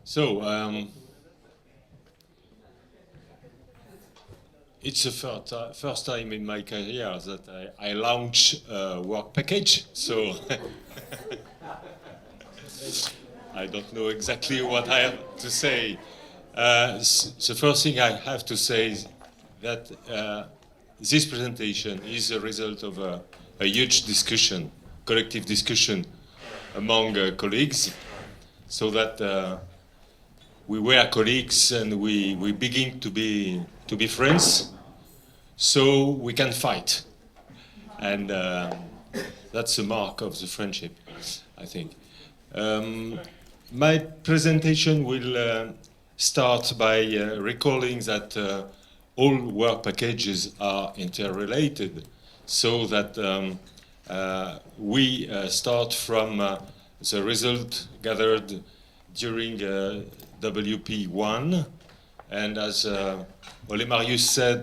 So, it's the first time in my career that I launch a work package. So, I don't know exactly what I have to say. The first thing I have to say is that this presentation is a result of a huge discussion, collective discussion among colleagues, so that we were colleagues and we begin to be friends, so we can fight, and that's the mark of the friendship, I think. My presentation will start by recalling that all work packages are interrelated, so that we start from the result gathered during WP1, and as Ole Marius said,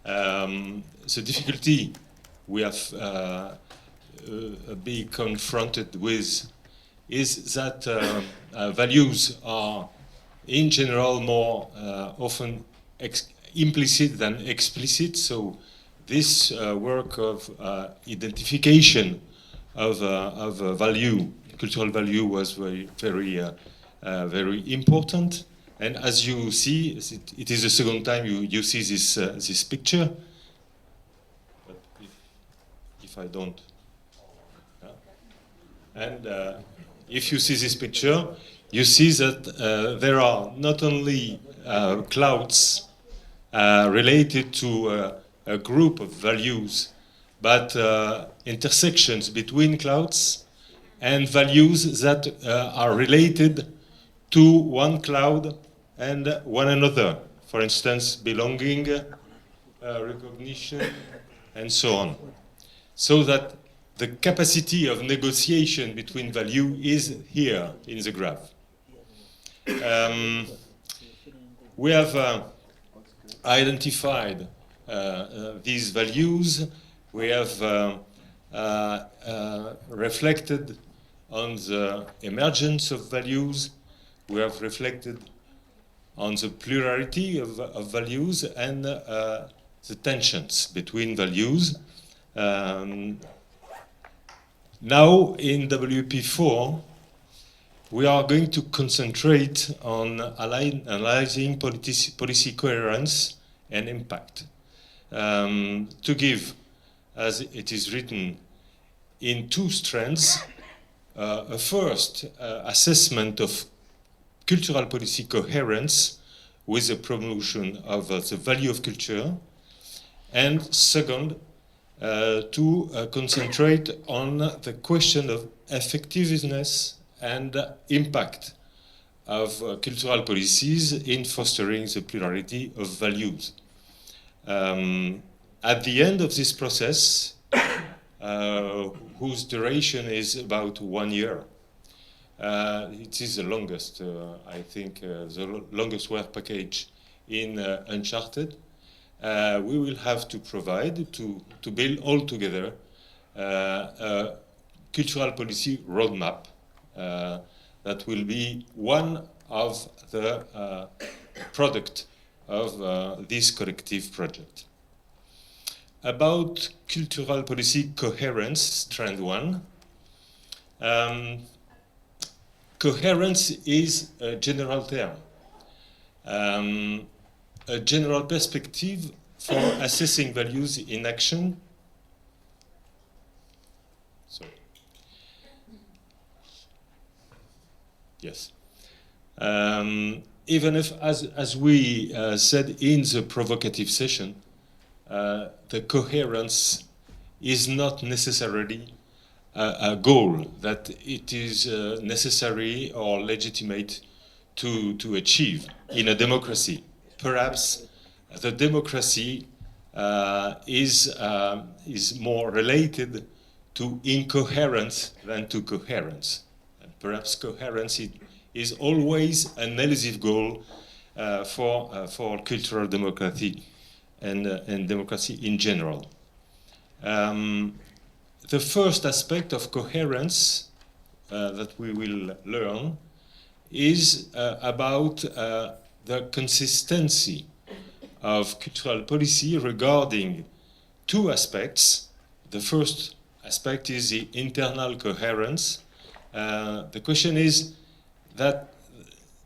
the difficulty we have been confronted with is that values are in general more often implicit than explicit, so this work of identification of value, cultural value, was very important. And as you see, it is the second time you see this picture. But if I don't, and if you see this picture, you see that there are not only clouds related to a group of values, but intersections between clouds and values that are related to one cloud and one another. For instance, belonging, recognition, and so on. So that the capacity of negotiation between value is here in the graph. We have identified these values. We have reflected on the emergence of values. We have reflected on the plurality of values and the tensions between values. Now, in WP4, we are going to concentrate on analyzing policy coherence and impact. To give, as it is written, in two strands, a first assessment of cultural policy coherence with the promotion of the value of culture, and second, to concentrate on the question of effectiveness and impact of cultural policies in fostering the plurality of values. At the end of this process, whose duration is about 1 year, it is the longest, I think, the longest work package in UNCHARTED. We will have to provide, to build all together, a cultural policy roadmap that will be one of the product of this collective project. About cultural policy coherence, strand 1. Coherence is a general term. A general perspective for assessing values in action. Sorry. Yes. Even if, as we said in the provocative session, the coherence is not necessarily a goal that it is necessary or legitimate to achieve in a democracy. Perhaps the democracy is more related to incoherence than to coherence. And perhaps coherence is always an elusive goal for cultural democracy and democracy in general. The first aspect of coherence that we will learn is about the consistency of cultural policy regarding two aspects. The first aspect is the internal coherence. The question is that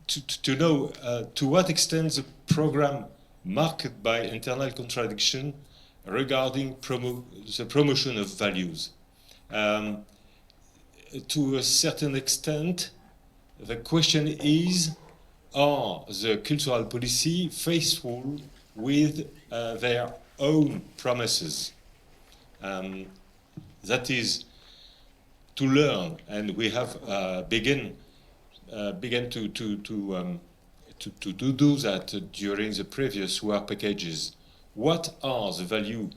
to know to what extent the program marked by internal contradiction regarding the promotion of values. To a certain extent, the question is, are the cultural policy faithful with their own promises? That is to learn, and we have begun to do that during the previous work packages. What are the values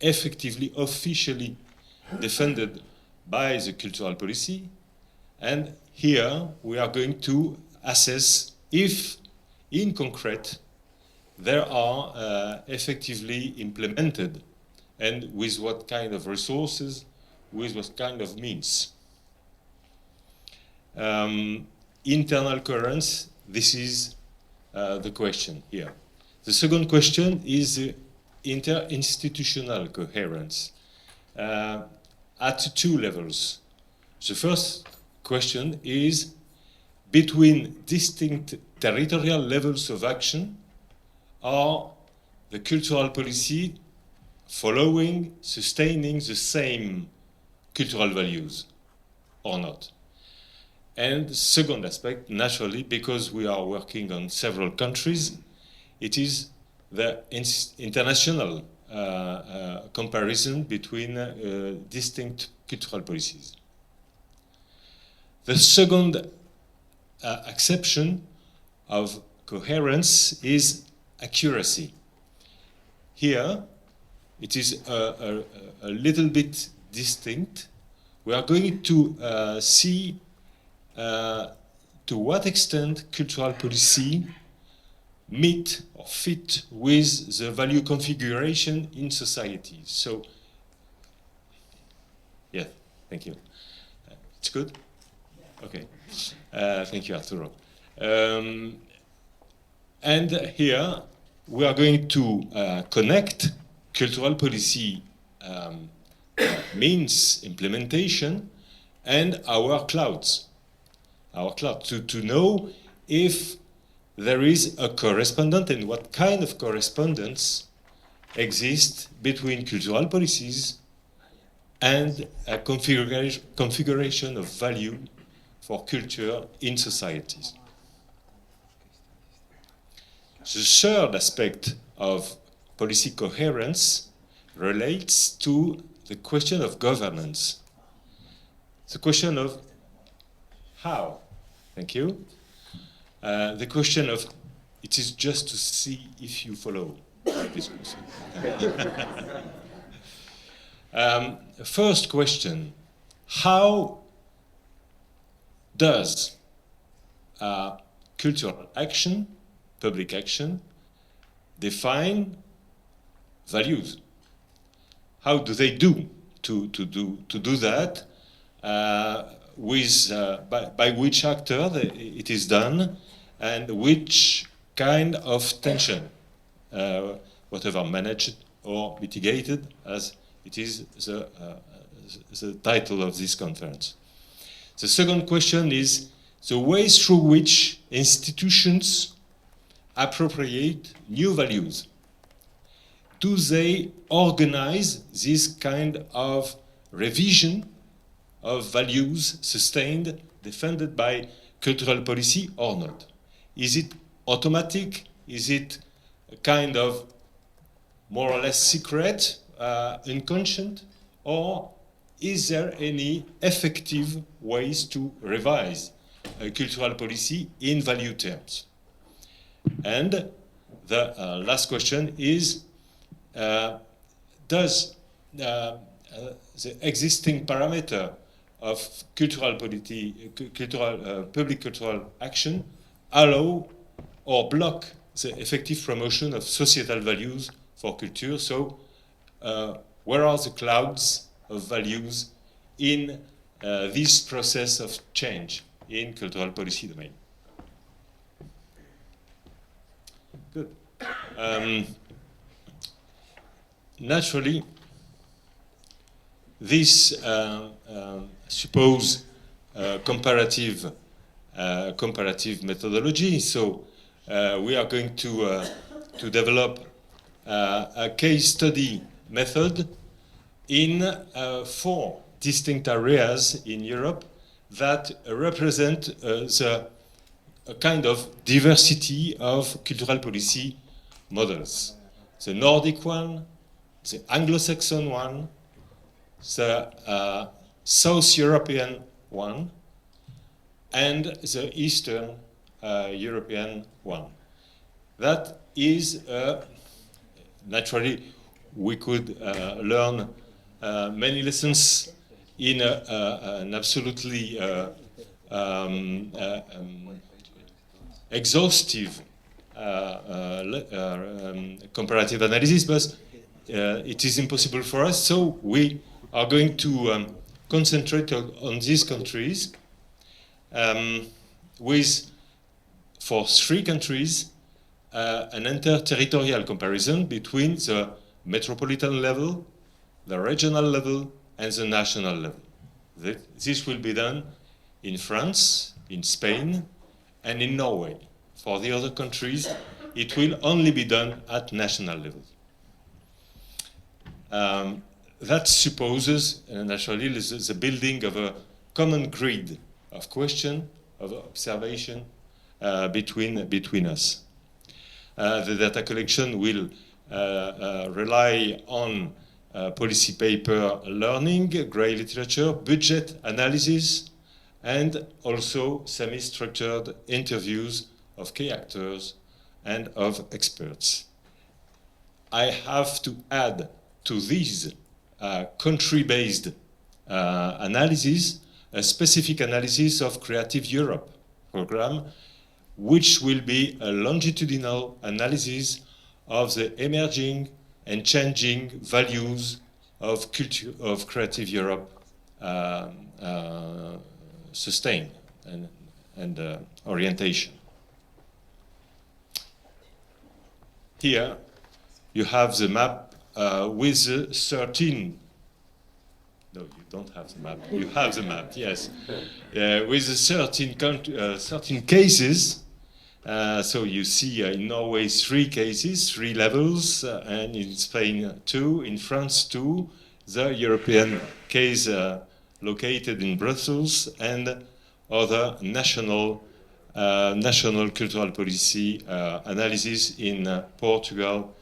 effectively, officially defended by the cultural policy? And here we are going to assess if, in concrete, they are effectively implemented, and with what kind of resources, with what kind of means. Internal coherence, this is the question here. The second question is the interinstitutional coherence at two levels. The first question is between distinct territorial levels of action, are the cultural policy following, sustaining the same cultural values or not? And the second aspect, naturally, because we are working on several countries, it is the international comparison between distinct cultural policies. The second acception of coherence is accuracy. Here, it is a little bit distinct. We are going to see to what extent cultural policy meet or fit with the value configuration in society. So, yeah, thank you. It's good? Okay. Thank you, Arturo. And here we are going to connect cultural policy means implementation and our clouds. Our cloud, to know if there is a correspondence and what kind of correspondence exists between cultural policies and a configuration of value for culture in societies. The third aspect of policy coherence relates to the question of governance. The question of how. Thank you. The question of, it is just to see if you follow this question. First question, how does cultural action, public action, define values? How do they do to do that? By which actor it is done, and which kind of tension, whatever managed or mitigated, as it is the title of this conference. The second question is the ways through which institutions appropriate new values. Do they organize this kind of revision of values sustained, defended by cultural policy or not? Is it automatic? Is it a kind of more or less secret, unconscious? Or is there any effective ways to revise cultural policy in value terms? And the last question is, does the existing parameter of cultural policy, public cultural action allow or block the effective promotion of societal values for culture? So where are the clouds of values in this process of change? in cultural policy domain. Good. Naturally, this suppose comparative methodology. So we are going to develop a case study method in 4 distinct areas in Europe that represent a kind of diversity of cultural policy models. The Nordic one, the Anglo-Saxon one, the South European one, and the Eastern European one. That is, naturally, we could learn many lessons in an absolutely exhaustive comparative analysis, but it is impossible for us, so we are going to concentrate on these countries with, for 3 countries, an inter-territorial comparison between the metropolitan level, the regional level, and the national level. This will be done in France, in Spain, and in Norway. For the other countries, it will only be done at national level. That supposes, naturally, the building of a common grid of question, of observation between us. The data collection will rely on policy paper learning, grey literature, budget analysis, and also semi-structured interviews of key actors and of experts. I have to add to these country-based analysis a specific analysis of Creative Europe program, which will be a longitudinal analysis of the emerging and changing values of Creative Europe sustain and orientation. Here you have the map with 13. No, you don't have the map. You have the map, yes. With the 13 cases. So you see in Norway 3 cases, 3 levels, and in Spain 2, in France 2, the European case located in Brussels, and other national cultural policy analysis in Portugal,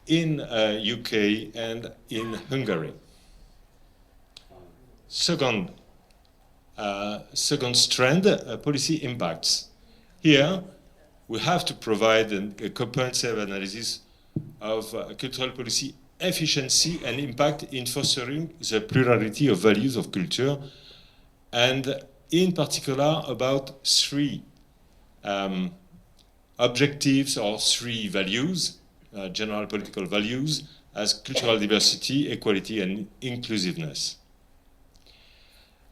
in UK, and in Hungary. Second strand, policy impacts. Here, we have to provide a comprehensive analysis of cultural policy efficiency and impact in fostering the plurality of values of culture, and in particular about 3 objectives or 3 values, general political values, as cultural diversity, equality, and inclusiveness.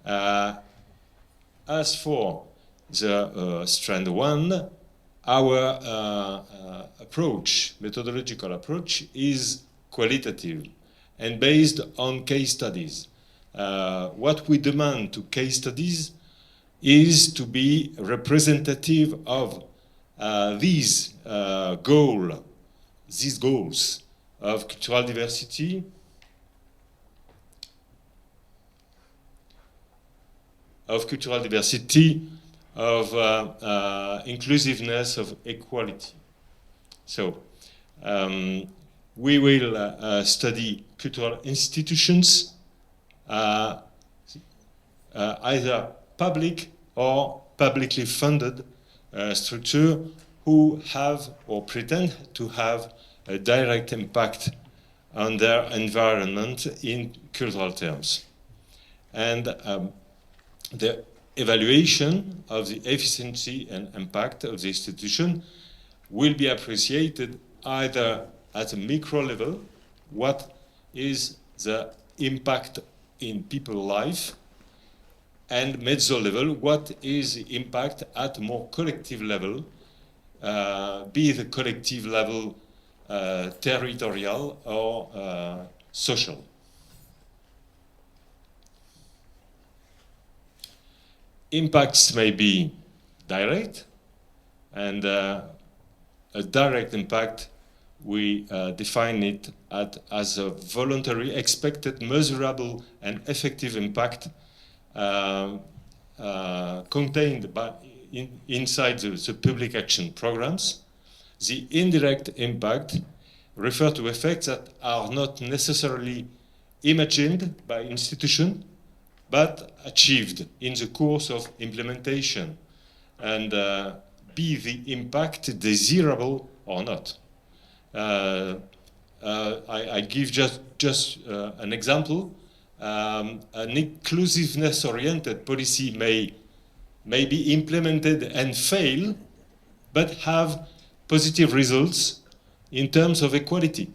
As for the strand 1, our methodological approach, is qualitative and based on case studies. What we demand to case studies is to be representative of these goals of cultural diversity, of inclusiveness, of equality. So we will study cultural institutions, either public or publicly funded structure, who have or pretend to have a direct impact on their environment in cultural terms. And the evaluation of the efficiency and impact of the institution will be appreciated either at a micro level, what is the impact in people's life, and mezzo level, what is the impact at more collective level, be the collective level territorial or social. Impacts may be direct, and a direct impact, we define it as a voluntary, expected, measurable, and effective impact contained inside the public action programs. The indirect impact refers to effects that are not necessarily imagined by institutions, but achieved in the course of implementation, and be the impact desirable or not. I give just an example. An inclusiveness-oriented policy may be implemented and fail, but have positive results in terms of equality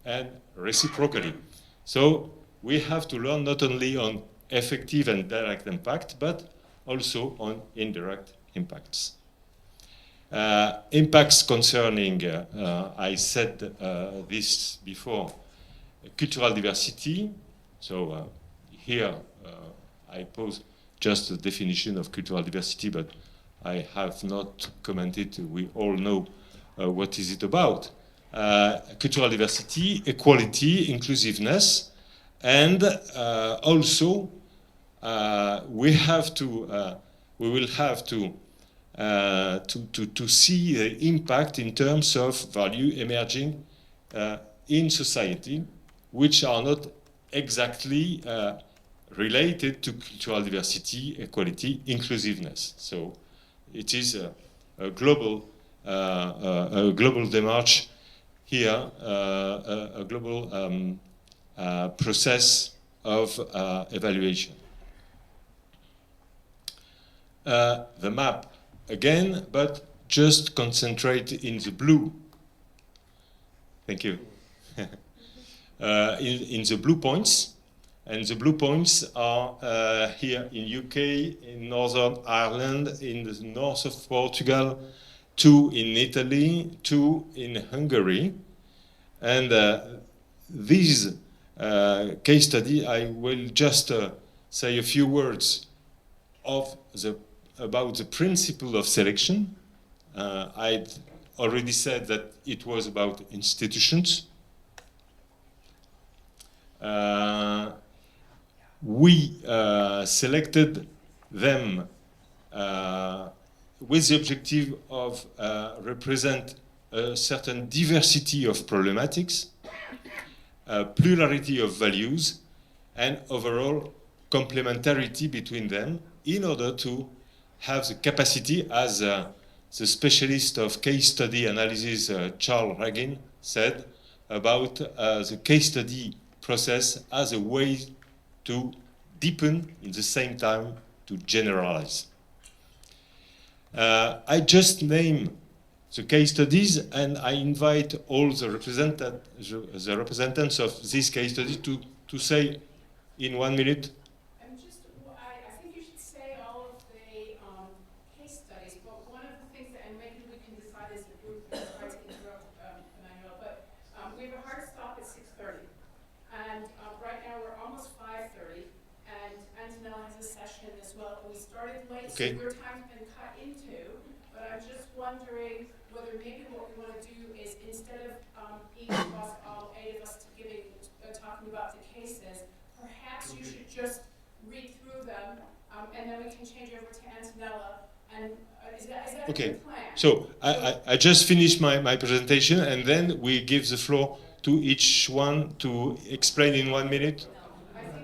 and reciprocity. So we have to learn not only on effective and direct impact, but also on indirect impacts. Impacts concerning, I said this before, cultural diversity. So here I pose just a definition of cultural diversity, but I have not commented. We all know what is it about. Cultural diversity, equality, inclusiveness, and also we will have to see the impact in terms of value emerging in society, which are not exactly related to cultural diversity, equality, inclusiveness. So it is a global démarche here, a global process of evaluation. The map again, but just concentrate in the blue. Thank you. In the blue points, and the blue points are here in UK, in Northern Ireland, in the north of Portugal, 2 in Italy, 2 in Hungary, and these case study, I will just say a few words about the principle of selection. I already said that it was about institutions. We selected them with the objective of represent a certain diversity of problematics, plurality of values, and overall complementarity between them in order to have the capacity, as the specialist of case study analysis, Charles Ragin, said about the case study process as a way to deepen, in the same time, to generalize. I just name the case studies, and I invite all the representatives of this case study to say in 1 minute. I think you should say all of the case studies, but one of the things that, and maybe we can decide as a group, sorry to interrupt, Emmanuel, but we have a hard stop at 6:30, and right now we're almost 5:30, and Antonella has a session as well, and we started late, okay. So your time's been cut into, but I'm just wondering whether maybe what we want to do is, instead of each of us, all 8 of us, talking about the cases, perhaps you should just read through them, and then we can change over to Antonella. And is that okay. A good plan? So I just finished my presentation, and then we give the floor to each one to explain in 1 minute. I think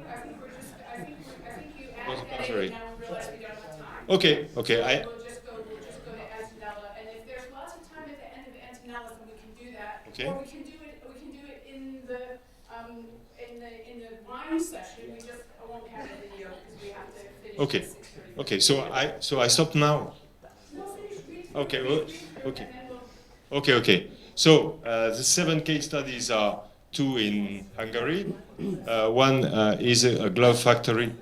you added that in, now we realize we don't have time. Okay. So we'll just go to Antonella, and if there's lots of time at the end of Antonella's, then we can do that. Okay. Or we can do it in the wine session. We just won't have a video because we have to finish okay. at 6:30. Okay. So I stop now. No, finish. Okay. Well, okay. Okay. So the 7 case studies are 2 in Hungary. One is a glove factory.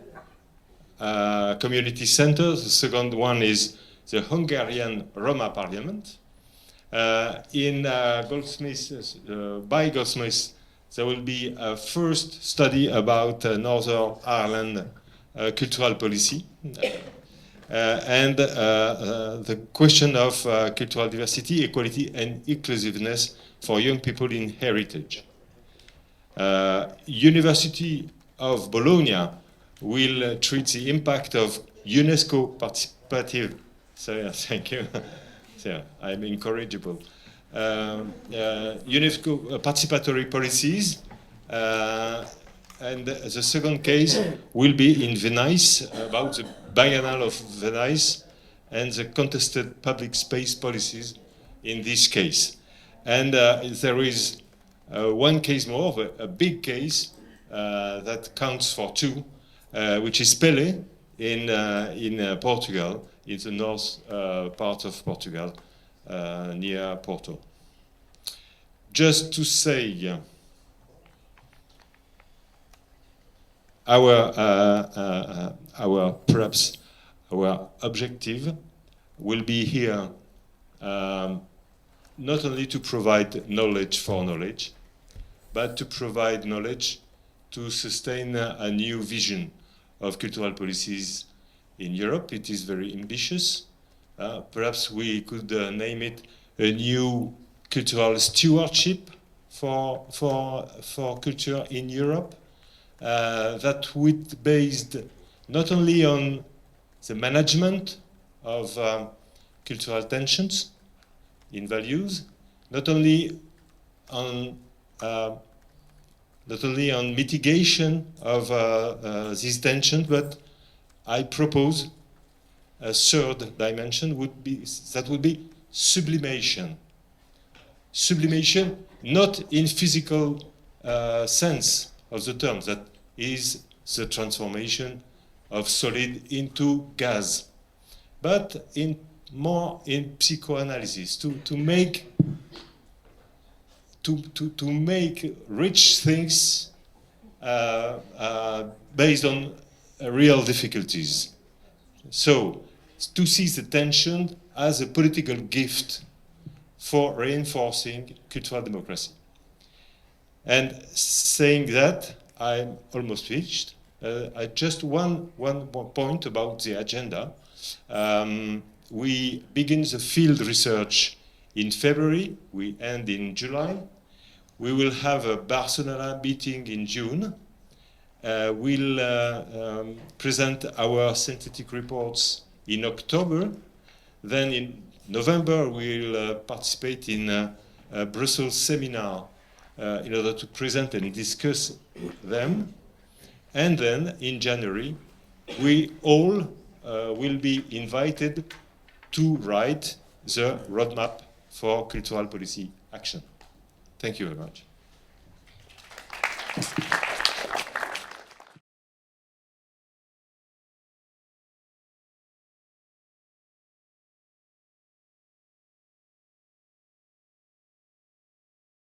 community centers. The second one is the Hungarian Roma Parliament. In Goldsmiths, by Goldsmiths, there will be a first study about Northern Ireland cultural policy and the question of cultural diversity, equality, and inclusiveness for young people in heritage. University of Bologna will treat the impact of UNESCO participative. Sorry, thank you. So I'm incorrigible. UNESCO participatory policies. And the second case will be in Venice, about the Biennale of Venice and the contested public space policies in this case. And there is one case more, a big case that counts for two, which is Pelé in Portugal, in the north part of Portugal, near Porto. Just to say, perhaps our objective will be here not only to provide knowledge for knowledge, but to provide knowledge to sustain a new vision of cultural policies in Europe. It is very ambitious. Perhaps we could name it a new cultural stewardship for culture in Europe. That would based not only on the management of cultural tensions in values, not only on mitigation of this tension, but I propose a third dimension would be sublimation. Sublimation, not in physical sense of the term, that is the transformation of solid into gas, but more in psychoanalysis, to make rich things based on real difficulties. So, to see the tension as a political gift for reinforcing cultural democracy. And saying that, I'm almost finished. I just one more point about the agenda. We begin the field research in February. We end in July. We will have a Barcelona meeting in June. We'll present our synthetic reports in October. Then in November, we'll participate in a Brussels seminar in order to present and discuss them. And then in January, we all will be invited to write the roadmap for cultural policy action. Thank you very much.